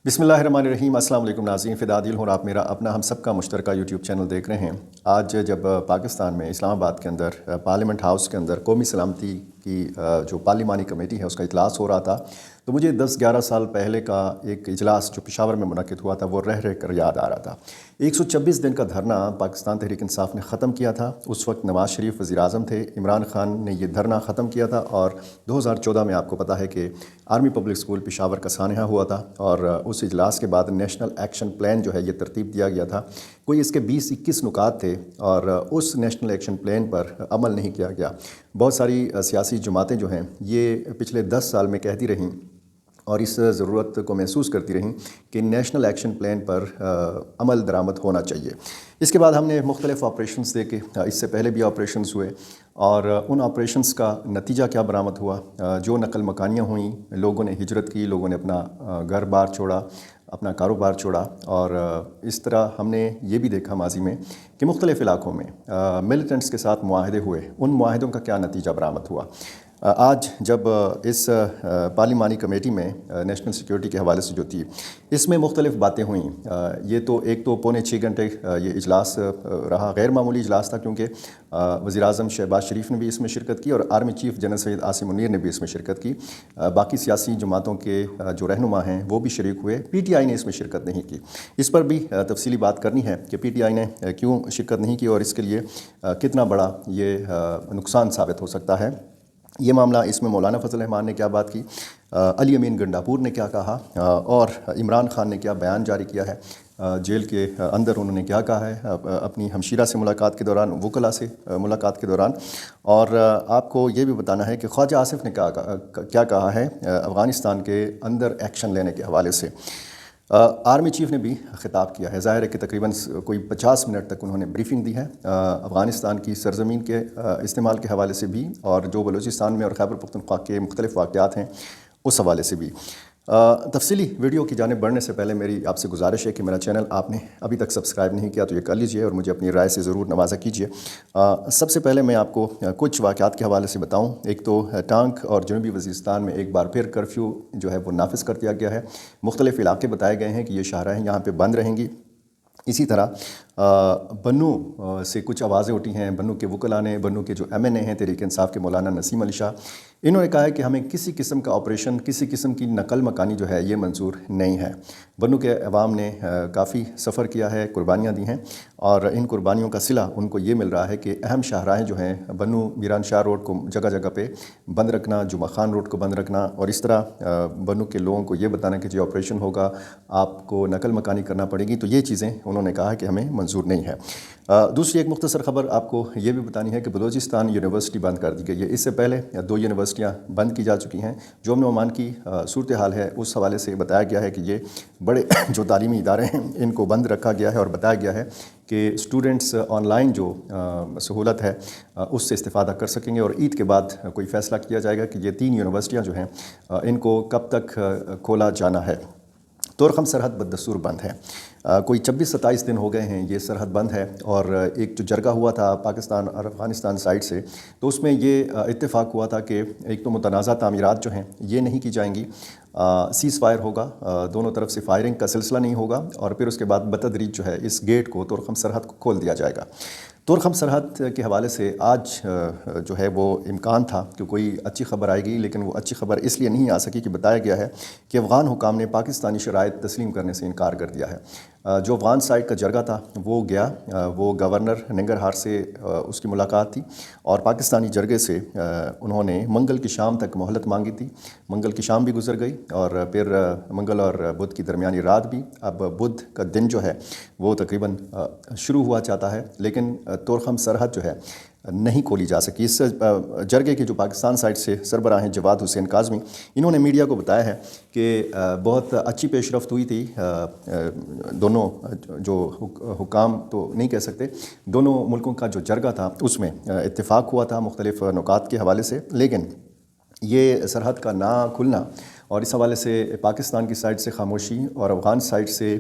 بسم اللہ الرحمن الرحیم۔ السلام علیکم ناظرین، فدا دل ہوں اور آپ میرا اپنا ہم سب کا مشترکہ یوٹیوب چینل دیکھ رہے ہیں۔ آج جب پاکستان میں اسلام آباد کے اندر پارلیمنٹ ہاؤس کے اندر قومی سلامتی کی جو پارلیمانی کمیٹی ہے اس کا اجلاس ہو رہا تھا، تو مجھے 10-11 سال پہلے کا ایک اجلاس جو پشاور میں منعقد ہوا تھا وہ رہ کر یاد آ رہا تھا۔ 126 دن کا دھرنا پاکستان تحریک انصاف نے ختم کیا تھا۔ اس وقت نواز شریف وزیر اعظم تھے، عمران خان نے یہ دھرنا ختم کیا تھا، اور 2014 میں آپ کو پتہ ہے کہ آرمی پبلک اسکول پشاور کا سانحہ ہوا تھا، اور اس اجلاس کے بعد نیشنل ایکشن پلان جو ہے یہ ترتیب دیا گیا تھا۔ کوئی اس کے 20-21 نکات تھے اور اس نیشنل ایکشن پلان پر عمل نہیں کیا گیا۔ بہت ساری سیاسی جماعتیں جو ہیں یہ پچھلے 10 سال میں کہتی رہیں اور اس ضرورت کو محسوس کرتی رہیں کہ نیشنل ایکشن پلان پر عمل درآمد ہونا چاہیے۔ اس کے بعد ہم نے مختلف آپریشنز دیکھے، اس سے پہلے بھی آپریشنز ہوئے، اور ان آپریشنز کا نتیجہ کیا برآمد ہوا؟ جو نقل مکانیاں ہوئیں، لوگوں نے ہجرت کی، لوگوں نے اپنا گھر بار چھوڑا، اپنا کاروبار چھوڑا، اور اس طرح ہم نے یہ بھی دیکھا ماضی میں کہ مختلف علاقوں میں ملیٹنٹس کے ساتھ معاہدے ہوئے، ان معاہدوں کا کیا نتیجہ برآمد ہوا؟ آج جب اس پارلیمانی کمیٹی میں نیشنل سیکیورٹی کے حوالے سے جو تھی، اس میں مختلف باتیں ہوئیں۔ یہ تو ایک تو 5.25 گھنٹے یہ اجلاس رہا، غیر معمولی اجلاس تھا، کیونکہ وزیر اعظم شہباز شریف نے بھی اس میں شرکت کی اور army chief general Syed Asim Munir نے بھی اس میں شرکت کی۔ باقی سیاسی جماعتوں کے جو رہنما ہیں وہ بھی شریک ہوئے۔ پی ٹی آئی نے اس میں شرکت نہیں کی۔ اس پر بھی تفصیلی بات کرنی ہے کہ پی ٹی آئی نے کیوں شرکت نہیں کی اور اس کے لیے کتنا بڑا یہ نقصان ثابت ہو سکتا ہے۔ یہ معاملہ، اس میں مولانا فضل الرحمان نے کیا بات کی، علی امین گنڈاپور نے کیا کہا، اور عمران خان نے کیا بیان جاری کیا ہے، جیل کے اندر انہوں نے کیا کہا ہے اپنی ہمشیرہ سے ملاقات کے دوران، وکلاء سے ملاقات کے دوران، اور آپ کو یہ بھی بتانا ہے کہ خواجہ آصف نے کیا کہا ہے افغانستان کے اندر ایکشن لینے کے حوالے سے۔ آرمی چیف نے بھی خطاب کیا ہے۔ ظاہر ہے کہ تقریباً کوئی 50 منٹ تک انہوں نے بریفنگ دی ہے افغانستان کی سرزمین کے استعمال کے حوالے سے بھی، اور جو بلوچستان میں اور خیبر پختونخوا کے مختلف واقعات ہیں اس حوالے سے بھی۔ تفصیلی ویڈیو کی جانب بڑھنے سے پہلے میری آپ سے گزارش ہے کہ میرا چینل آپ نے ابھی تک سبسکرائب نہیں کیا تو یہ کر لیجئے اور مجھے اپنی رائے سے ضرور نوازا کیجئے۔ سب سے پہلے میں آپ کو کچھ واقعات کے حوالے سے بتاؤں۔ ایک تو ٹانک اور جنوبی وزیرستان میں ایک بار پھر کرفیو جو ہے وہ نافذ کر دیا گیا ہے۔ مختلف علاقے بتائے گئے ہیں کہ یہ شاہراہیں یہاں پہ بند رہیں گی۔ اسی طرح بنو سے کچھ آوازیں اٹھی ہیں، بنو کے وکلاء نے، بنو کے جو ایم این اے ہیں تحریک انصاف کے مولانا نسیم علی شاہ، انہوں نے کہا ہے کہ ہمیں کسی قسم کا آپریشن، کسی قسم کی نقل مکانی جو ہے یہ منظور نہیں ہے۔ بنو کے عوام نے کافی سفر کیا ہے، قربانیاں دی ہیں، اور ان قربانیوں کا صلہ ان کو یہ مل رہا ہے کہ اہم شاہراہیں جو ہیں، بنو میران شاہ روڈ کو جگہ جگہ پہ بند رکھنا، جمعہ خان روڈ کو بند رکھنا، اور اس طرح بنو کے لوگوں کو یہ بتانا کہ جو آپریشن ہوگا آپ کو نقل مکانی کرنا پڑے گی، تو یہ چیزیں انہوں نے کہا کہ ہمیں منظور نہیں ہے۔ دوسری ایک مختصر خبر آپ کو یہ بھی بتانی ہے کہ بلوچستان یونیورسٹی بند کر دی گئی ہے۔ اس سے پہلے 2 یونیورسٹیاں بند کی جا چکی ہیں۔ جو امن و امان کی صورتحال ہے اس حوالے سے بتایا گیا ہے کہ یہ بڑے جو تعلیمی ادارے ہیں ان کو بند رکھا گیا ہے، اور بتایا گیا ہے کہ اسٹوڈنٹس آن لائن جو سہولت ہے اس سے استفادہ کر سکیں گے، اور عید کے بعد کوئی فیصلہ کیا جائے گا کہ یہ 3 یونیورسٹیاں جو ہیں ان کو کب تک کھولا جانا ہے۔ طورخم سرحد بدستور بند ہے۔ کوئی 26-27 دن ہو گئے ہیں یہ سرحد بند ہے، اور ایک جو جرگہ ہوا تھا پاکستان اور افغانستان سائڈ سے، تو اس میں یہ اتفاق ہوا تھا کہ ایک تو متنازع تعمیرات جو ہیں یہ نہیں کی جائیں گی، سیز فائر ہوگا، دونوں طرف سے فائرنگ کا سلسلہ نہیں ہوگا، اور پھر اس کے بعد بتدریج جو ہے اس گیٹ کو، طورخم سرحد کو کھول دیا جائے گا۔ طورخم سرحد کے حوالے سے آج جو ہے وہ امکان تھا کہ کوئی اچھی خبر آئے گی، لیکن وہ اچھی خبر اس لیے نہیں آ سکی کہ بتایا گیا ہے کہ افغان حکام نے پاکستانی شرائط تسلیم کرنے سے انکار کر دیا ہے۔ جو افغان سائڈ کا جرگہ تھا وہ گیا، وہ گورنر ننگرہار سے اس کی ملاقات تھی، اور پاکستانی جرگے سے انہوں نے منگل کی شام تک مہلت مانگی تھی۔ منگل کی شام بھی گزر گئی، اور پھر منگل اور بدھ کی درمیانی رات بھی۔ اب بدھ کا دن جو ہے وہ تقریباً شروع ہوا چاہتا ہے، لیکن طورخم سرحد جو ہے نہیں کھولی جا سکی۔ اس جرگے کے جو پاکستان سائڈ سے سربراہ ہیں جواد حسین کاظمی، انہوں نے میڈیا کو بتایا ہے کہ بہت اچھی پیش رفت ہوئی تھی، دونوں جو حکام تو نہیں کہہ سکتے، دونوں ملکوں کا جو جرگہ تھا اس میں اتفاق ہوا تھا مختلف نکات کے حوالے سے، لیکن یہ سرحد کا نہ کھلنا اور اس حوالے سے پاکستان کی سائڈ سے خاموشی اور افغان سائڈ سے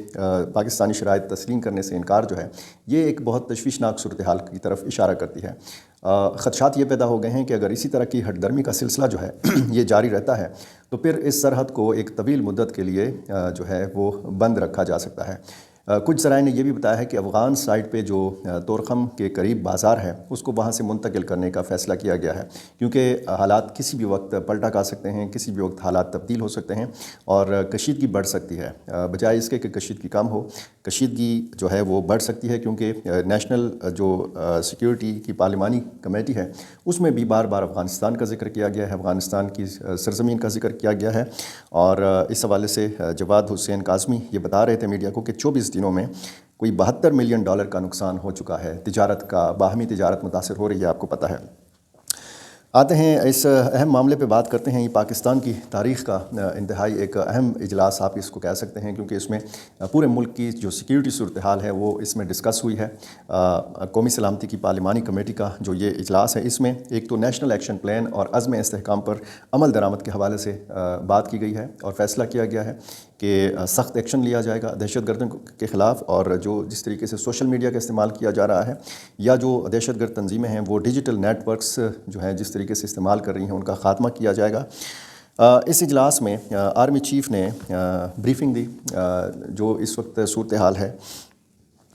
پاکستانی شرائط تسلیم کرنے سے انکار جو ہے یہ ایک بہت تشویشناک صورتحال کی طرف اشارہ کرتی ہے۔ خدشات یہ پیدا ہو گئے ہیں کہ اگر اسی طرح کی ہٹ درمی کا سلسلہ جو ہے یہ جاری رہتا ہے تو پھر اس سرحد کو ایک طویل مدت کے لیے جو ہے وہ بند رکھا جا سکتا ہے۔ کچھ ذرائع نے یہ بھی بتایا ہے کہ افغان سائٹ پہ جو طورخم کے قریب بازار ہے اس کو وہاں سے منتقل کرنے کا فیصلہ کیا گیا ہے، کیونکہ حالات کسی بھی وقت پلٹا کھا سکتے ہیں، کسی بھی وقت حالات تبدیل ہو سکتے ہیں اور کشیدگی بڑھ سکتی ہے، بجائے اس کے کہ کشیدگی کم ہو، کشیدگی جو ہے وہ بڑھ سکتی ہے، کیونکہ نیشنل جو سیکیورٹی کی پارلیمانی کمیٹی ہے اس میں بھی بار بار افغانستان کا ذکر کیا گیا ہے، افغانستان کی سرزمین کا ذکر کیا گیا ہے۔ اور اس حوالے سے جواد حسین کاظمی یہ بتا رہے تھے میڈیا کو کہ 24 دنوں میں کوئی $72 ملین کا نقصان ہو چکا ہے، تجارت کا، باہمی تجارت متاثر ہو رہی ہے، آپ کو پتہ ہے۔ آتے ہیں اس اہم معاملے پہ بات کرتے ہیں۔ یہ پاکستان کی تاریخ کا انتہائی ایک اہم اجلاس آپ اس کو کہہ سکتے ہیں، کیونکہ اس میں پورے ملک کی جو سیکیورٹی صورتحال ہے وہ اس میں ڈسکس ہوئی ہے۔ قومی سلامتی کی پارلیمانی کمیٹی کا جو یہ اجلاس ہے اس میں ایک تو نیشنل ایکشن پلان اور عزم استحکام پر عمل درآمد کے حوالے سے بات کی گئی ہے اور فیصلہ کیا گیا ہے کہ سخت ایکشن لیا جائے گا دہشت گردوں کے خلاف، اور جو جس طریقے سے سوشل میڈیا کا استعمال کیا جا رہا ہے یا جو دہشت گرد تنظیمیں ہیں وہ ڈیجیٹل نیٹ ورکس جو ہیں جس طریقے سے استعمال کر رہی ہیں ان کا خاتمہ کیا جائے گا۔ اس اجلاس میں آرمی چیف نے بریفنگ دی جو اس وقت صورتحال ہے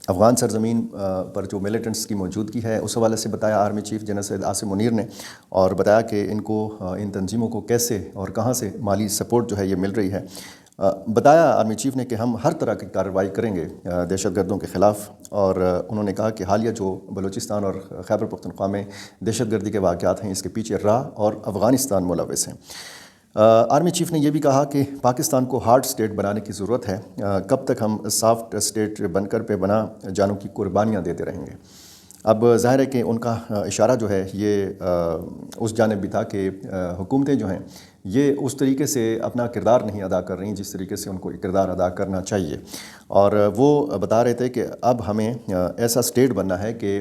افغان سرزمین پر جو ملیٹنٹس کی موجودگی ہے اس حوالے سے بتایا army chief general Syed Asim Munir نے، اور بتایا کہ ان تنظیموں کو کیسے اور کہاں سے مالی سپورٹ جو ہے یہ مل رہی ہے۔ بتایا آرمی چیف نے کہ ہم ہر طرح کی کارروائی کریں گے دہشت گردوں کے خلاف، اور انہوں نے کہا کہ حالیہ جو بلوچستان اور خیبر پختونخوا میں دہشت گردی کے واقعات ہیں اس کے پیچھے راہ اور افغانستان ملوث ہیں۔ آرمی چیف نے یہ بھی کہا کہ پاکستان کو ہارڈ سٹیٹ بنانے کی ضرورت ہے، کب تک ہم سافٹ سٹیٹ بن کر پہ بنا جانوں کی قربانیاں دیتے رہیں گے۔ اب ظاہر ہے کہ ان کا اشارہ جو ہے یہ اس جانب بھی تھا کہ حکومتیں جو ہیں یہ اس طریقے سے اپنا کردار نہیں ادا کر رہی جس طریقے سے ان کو کردار ادا کرنا چاہیے، اور وہ بتا رہے تھے کہ اب ہمیں ایسا سٹیٹ بننا ہے کہ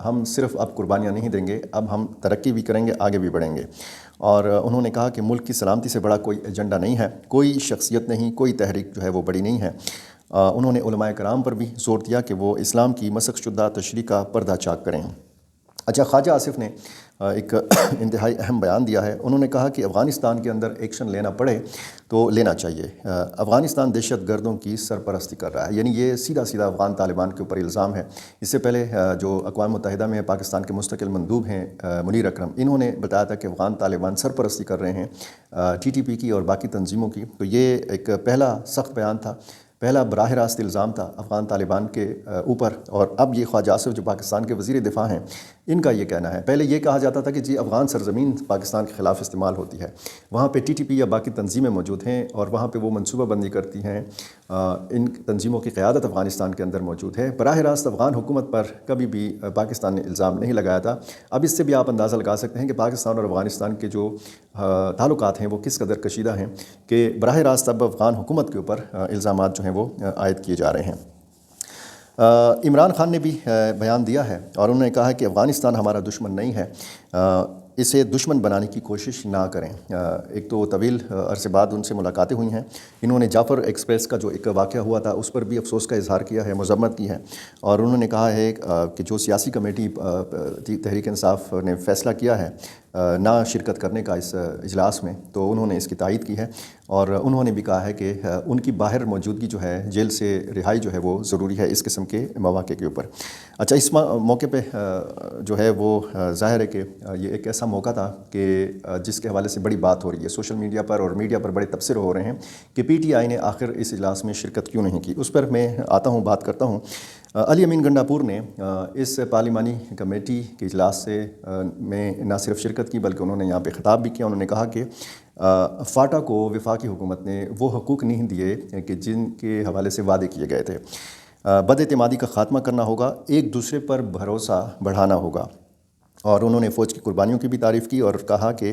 ہم صرف اب قربانیاں نہیں دیں گے، اب ہم ترقی بھی کریں گے، آگے بھی بڑھیں گے۔ اور انہوں نے کہا کہ ملک کی سلامتی سے بڑا کوئی ایجنڈا نہیں ہے، کوئی شخصیت نہیں، کوئی تحریک جو ہے وہ بڑی نہیں ہے۔ انہوں نے علماء کرام پر بھی زور دیا کہ وہ اسلام کی مسخ شدہ تشریح کا پردہ چاک کریں۔ اچھا، خواجہ آصف نے ایک انتہائی اہم بیان دیا ہے۔ انہوں نے کہا کہ افغانستان کے اندر ایکشن لینا پڑے تو لینا چاہیے۔ افغانستان دہشت گردوں کی سرپرستی کر رہا ہے، یعنی یہ سیدھا سیدھا افغان طالبان کے اوپر الزام ہے۔ اس سے پہلے جو اقوام متحدہ میں پاکستان کے مستقل مندوب ہیں منیر اکرم، انہوں نے بتایا تھا کہ افغان طالبان سرپرستی کر رہے ہیں TTP کی اور باقی تنظیموں کی، تو یہ ایک پہلا سخت بیان تھا، پہلا براہ راست الزام تھا افغان طالبان کے اوپر۔ اور اب یہ خواجہ آصف جو پاکستان کے وزیر دفاع ہیں ان کا یہ کہنا ہے، پہلے یہ کہا جاتا تھا کہ جی افغان سرزمین پاکستان کے خلاف استعمال ہوتی ہے، وہاں پہ TTP یا باقی تنظیمیں موجود ہیں اور وہاں پہ وہ منصوبہ بندی کرتی ہیں، ان تنظیموں کی قیادت افغانستان کے اندر موجود ہے۔ براہ راست افغان حکومت پر کبھی بھی پاکستان نے الزام نہیں لگایا تھا۔ اب اس سے بھی آپ اندازہ لگا سکتے ہیں کہ پاکستان اور افغانستان کے جو تعلقات ہیں وہ کس قدر کشیدہ ہیں کہ براہ راست اب افغان حکومت کے اوپر الزامات جو ہیں وہ عائد کیے جا رہے ہیں۔ عمران خان نے بھی بیان دیا ہے اور انہوں نے کہا کہ افغانستان ہمارا دشمن نہیں ہے، اسے دشمن بنانے کی کوشش نہ کریں۔ ایک تو طویل عرصے بعد ان سے ملاقاتیں ہوئی ہیں، انہوں نے جعفر ایکسپریس کا جو ایک واقعہ ہوا تھا اس پر بھی افسوس کا اظہار کیا ہے، مذمت کی ہے، اور انہوں نے کہا ہے کہ جو سیاسی کمیٹی تحریک انصاف نے فیصلہ کیا ہے نہ شرکت کرنے کا اس اجلاس میں، تو انہوں نے اس کی تائید کی ہے، اور انہوں نے بھی کہا ہے کہ ان کی باہر موجودگی جو ہے، جیل سے رہائی جو ہے وہ ضروری ہے اس قسم کے مواقع کے اوپر۔ اچھا، اس موقع پہ جو ہے وہ ظاہر ہے کہ یہ ایک ایسا موقع تھا کہ جس کے حوالے سے بڑی بات ہو رہی ہے سوشل میڈیا پر، اور میڈیا پر بڑے تبصرے ہو رہے ہیں کہ PTI نے آخر اس اجلاس میں شرکت کیوں نہیں کی۔ اس پر میں آتا ہوں، بات کرتا ہوں۔ علی امین گنڈاپور نے اس پارلیمانی کمیٹی کے اجلاس سے میں نہ صرف شرکت کی بلکہ انہوں نے یہاں پہ خطاب بھی کیا۔ انہوں نے کہا کہ فاٹا کو وفاقی حکومت نے وہ حقوق نہیں دیے کہ جن کے حوالے سے وعدے کیے گئے تھے۔ بد اعتمادی کا خاتمہ کرنا ہوگا، ایک دوسرے پر بھروسہ بڑھانا ہوگا، اور انہوں نے فوج کی قربانیوں کی بھی تعریف کی اور کہا کہ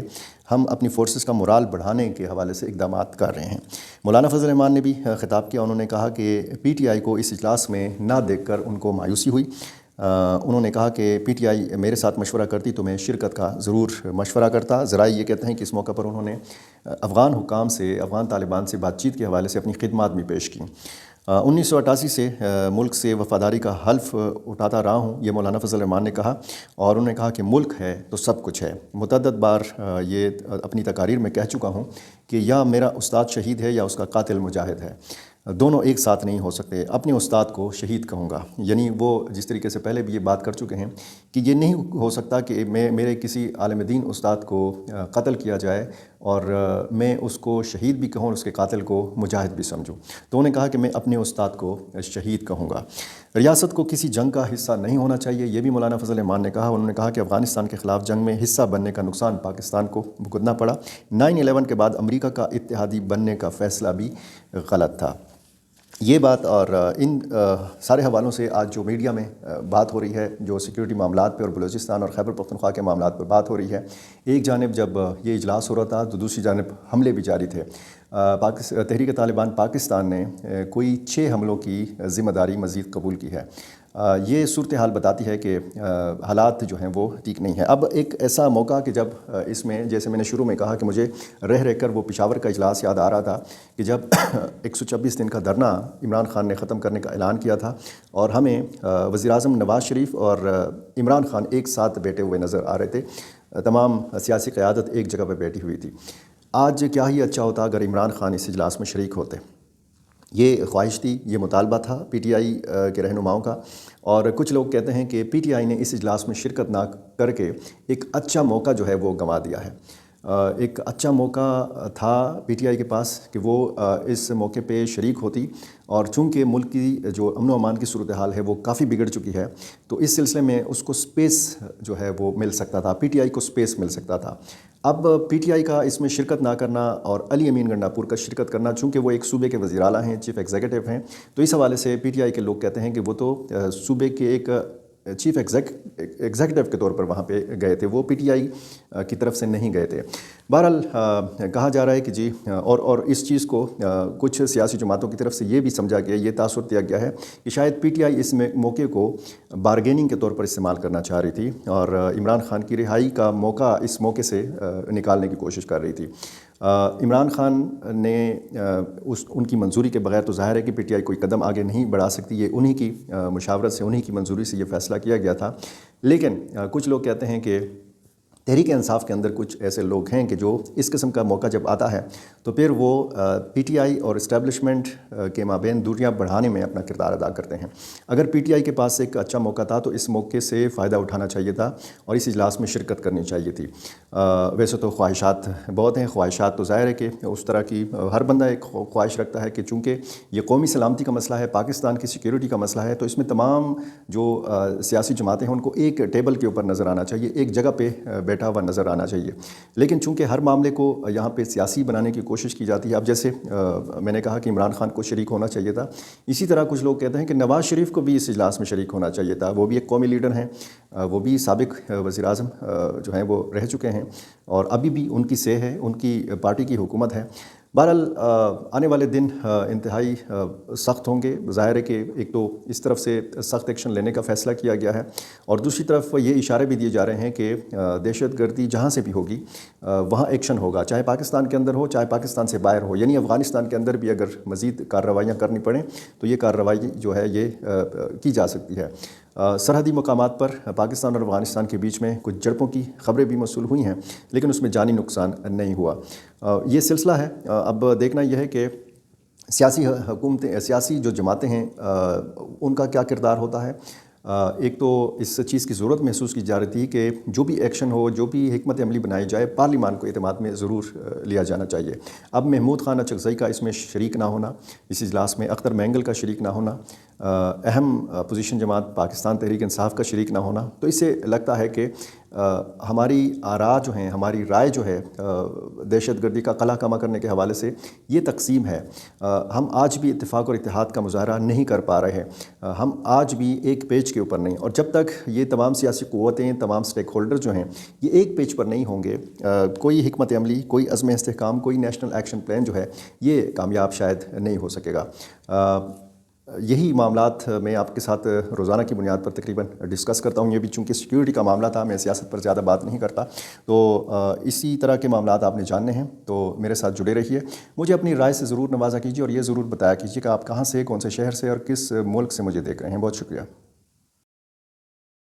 ہم اپنی فورسز کا مورال بڑھانے کے حوالے سے اقدامات کر رہے ہیں۔ مولانا فضل الرحمان نے بھی خطاب کیا، انہوں نے کہا کہ PTI کو اس اجلاس میں نہ دیکھ کر ان کو مایوسی ہوئی۔ انہوں نے کہا کہ پی ٹی آئی میرے ساتھ مشورہ کرتی تو میں شرکت کا ضرور مشورہ کرتا۔ ذرائع یہ کہتے ہیں کہ اس موقع پر انہوں نے افغان حکام سے، افغان طالبان سے بات چیت کے حوالے سے اپنی خدمات بھی پیش کیں۔ 1988 سے ملک سے وفاداری کا حلف اٹھاتا رہا ہوں، یہ مولانا فضل الرحمان نے کہا، اور انہوں نے کہا کہ ملک ہے تو سب کچھ ہے۔ متعدد بار یہ اپنی تقاریر میں کہہ چکا ہوں کہ یا میرا استاد شہید ہے یا اس کا قاتل مجاہد ہے، دونوں ایک ساتھ نہیں ہو سکتے۔ اپنے استاد کو شہید کہوں گا، یعنی وہ جس طریقے سے پہلے بھی یہ بات کر چکے ہیں کہ یہ نہیں ہو سکتا کہ میرے کسی عالم دین استاد کو قتل کیا جائے اور میں اس کو شہید بھی کہوں اور اس کے قاتل کو مجاہد بھی سمجھوں۔ تو انہوں نے کہا کہ میں اپنے استاد کو شہید کہوں گا۔ ریاست کو کسی جنگ کا حصہ نہیں ہونا چاہیے، یہ بھی مولانا فضل الرحمان نے کہا۔ انہوں نے کہا کہ افغانستان کے خلاف جنگ میں حصہ بننے کا نقصان پاکستان کو بھگتنا پڑا۔ 9/11 کے بعد امریکہ کا اتحادی بننے کا فیصلہ بھی غلط تھا۔ یہ بات اور ان سارے حوالوں سے آج جو میڈیا میں بات ہو رہی ہے، جو سیکیورٹی معاملات پہ اور بلوچستان اور خیبر پختونخوا کے معاملات پر بات ہو رہی ہے، ایک جانب جب یہ اجلاس ہو رہا تھا تو دوسری جانب حملے بھی جاری تھے۔ تحریک طالبان پاکستان نے کوئی 6 حملوں کی ذمہ داری مزید قبول کی ہے۔ یہ صورتحال بتاتی ہے کہ حالات جو ہیں وہ ٹھیک نہیں ہیں۔ اب ایک ایسا موقع کہ جب اس میں، جیسے میں نے شروع میں کہا کہ مجھے رہ کر وہ پشاور کا اجلاس یاد آ رہا تھا کہ جب 126 دن کا دھرنا عمران خان نے ختم کرنے کا اعلان کیا تھا اور ہمیں وزیر اعظم نواز شریف اور عمران خان ایک ساتھ بیٹھے ہوئے نظر آ رہے تھے، تمام سیاسی قیادت ایک جگہ پہ بیٹھی ہوئی تھی۔ آج کیا ہی اچھا ہوتا اگر عمران خان اس اجلاس میں شریک ہوتے۔ یہ خواہش تھی، یہ مطالبہ تھا پی ٹی آئی کے رہنماؤں کا، اور کچھ لوگ کہتے ہیں کہ پی ٹی آئی نے اس اجلاس میں شرکت نہ کر کے ایک اچھا موقع جو ہے وہ گنوا دیا ہے۔ ایک اچھا موقع تھا پی ٹی آئی کے پاس کہ وہ اس موقع پہ شریک ہوتی، اور چونکہ ملک کی جو امن و امان کی صورتحال ہے وہ کافی بگڑ چکی ہے، تو اس سلسلے میں اس کو سپیس جو ہے وہ مل سکتا تھا، پی ٹی آئی کو سپیس مل سکتا تھا۔ اب پی ٹی آئی کا اس میں شرکت نہ کرنا اور علی امین گنڈاپور کا شرکت کرنا، چونکہ وہ ایک صوبے کے وزیر اعلیٰ ہیں، چیف ایگزیکٹو ہیں، تو اس حوالے سے پی ٹی آئی کے لوگ کہتے ہیں کہ وہ تو صوبے کے ایک چیف ایگزیکٹو کے طور پر وہاں پہ گئے تھے، وہ پی ٹی آئی کی طرف سے نہیں گئے تھے۔ بہرحال کہا جا رہا ہے کہ جی، اور اس چیز کو کچھ سیاسی جماعتوں کی طرف سے یہ بھی سمجھا گیا، یہ تاثر دیا گیا ہے کہ شاید پی ٹی آئی اس موقع کو بارگیننگ کے طور پر استعمال کرنا چاہ رہی تھی اور عمران خان کی رہائی کا موقع اس موقع سے نکالنے کی کوشش کر رہی تھی۔ عمران خان نے ان کی منظوری کے بغیر تو ظاہر ہے کہ پی ٹی آئی کوئی قدم آگے نہیں بڑھا سکتی، یہ انہی کی مشاورت سے، انہی کی منظوری سے یہ فیصلہ کیا گیا تھا۔ لیکن کچھ لوگ کہتے ہیں کہ تحریک انصاف کے اندر کچھ ایسے لوگ ہیں کہ جو اس قسم کا موقع جب آتا ہے تو پھر وہ پی ٹی آئی اور اسٹیبلشمنٹ کے مابین دوریاں بڑھانے میں اپنا کردار ادا کرتے ہیں۔ اگر پی ٹی آئی کے پاس ایک اچھا موقع تھا تو اس موقع سے فائدہ اٹھانا چاہیے تھا اور اس اجلاس میں شرکت کرنی چاہیے تھی۔ ویسے تو خواہشات بہت ہیں، خواہشات تو ظاہر ہے کہ اس طرح کی ہر بندہ ایک خواہش رکھتا ہے کہ چونکہ یہ قومی سلامتی کا مسئلہ ہے، پاکستان کی سیکیورٹی کا مسئلہ ہے، تو اس میں تمام جو سیاسی جماعتیں ہیں ان کو ایک ٹیبل کے اوپر نظر آنا چاہیے، ایک جگہ پہ بیٹھا ہوا نظر آنا چاہیے۔ لیکن چونکہ ہر معاملے کو یہاں پہ سیاسی بنانے کی کوشش کی جاتی ہے، اب جیسے میں نے کہا کہ عمران خان کو شریک ہونا چاہیے تھا، اسی طرح کچھ لوگ کہتے ہیں کہ نواز شریف کو بھی اس اجلاس میں شریک ہونا چاہیے تھا۔ وہ بھی ایک قومی لیڈر ہیں، وہ بھی سابق وزیر اعظم جو ہیں وہ رہ چکے ہیں اور ابھی بھی ان کی سے ہے، ان کی پارٹی کی حکومت ہے۔ بہرحال آنے والے دن انتہائی سخت ہوں گے۔ ظاہر ہے کہ ایک تو اس طرف سے سخت ایکشن لینے کا فیصلہ کیا گیا ہے اور دوسری طرف یہ اشارے بھی دیے جا رہے ہیں کہ دہشت گردی جہاں سے بھی ہوگی وہاں ایکشن ہوگا، چاہے پاکستان کے اندر ہو چاہے پاکستان سے باہر ہو، یعنی افغانستان کے اندر بھی اگر مزید کارروائیاں کرنی پڑیں تو یہ کارروائی جو ہے یہ کی جا سکتی ہے۔ سرحدی مقامات پر پاکستان اور افغانستان کے بیچ میں کچھ جھڑپوں کی خبریں بھی موصول ہوئی ہیں، لیکن اس میں جانی نقصان نہیں ہوا۔ یہ سلسلہ ہے، اب دیکھنا یہ ہے کہ سیاسی حکومتیں، سیاسی جو جماعتیں ہیں ان کا کیا کردار ہوتا ہے۔ ایک تو اس چیز کی ضرورت محسوس کی جا رہی تھی کہ جو بھی ایکشن ہو، جو بھی حکمت عملی بنائی جائے، پارلیمان کو اعتماد میں ضرور لیا جانا چاہیے۔ اب محمود خان اچکزئی کا اس میں شریک نہ ہونا، اس اجلاس میں اختر مینگل کا شریک نہ ہونا، اہم اپوزیشن جماعت پاکستان تحریک انصاف کا شریک نہ ہونا، تو اس سے لگتا ہے کہ ہماری آراء جو ہیں، ہماری رائے جو ہے دہشت گردی کا قلع کما کرنے کے حوالے سے یہ تقسیم ہے۔ ہم آج بھی اتفاق اور اتحاد کا مظاہرہ نہیں کر پا رہے ہیں، ہم آج بھی ایک پیج کے اوپر نہیں، اور جب تک یہ تمام سیاسی قوتیں، تمام سٹیک ہولڈر جو ہیں یہ ایک پیج پر نہیں ہوں گے، کوئی حکمت عملی، کوئی عزم استحکام، کوئی نیشنل ایکشن پلان جو ہے یہ کامیاب شاید نہیں ہو سکے گا۔ یہی معاملات میں آپ کے ساتھ روزانہ کی بنیاد پر تقریباً ڈسکس کرتا ہوں. یہ بھی چونکہ سیکیورٹی کا معاملہ تھا، میں سیاست پر زیادہ بات نہیں کرتا، تو اسی طرح کے معاملات آپ نے جاننے ہیں تو میرے ساتھ جڑے رہیے. مجھے اپنی رائے سے ضرور نوازا کیجیے اور یہ ضرور بتایا کیجیے کہ آپ کہاں سے، کون سے شہر سے اور کس ملک سے مجھے دیکھ رہے ہیں. بہت شکریہ.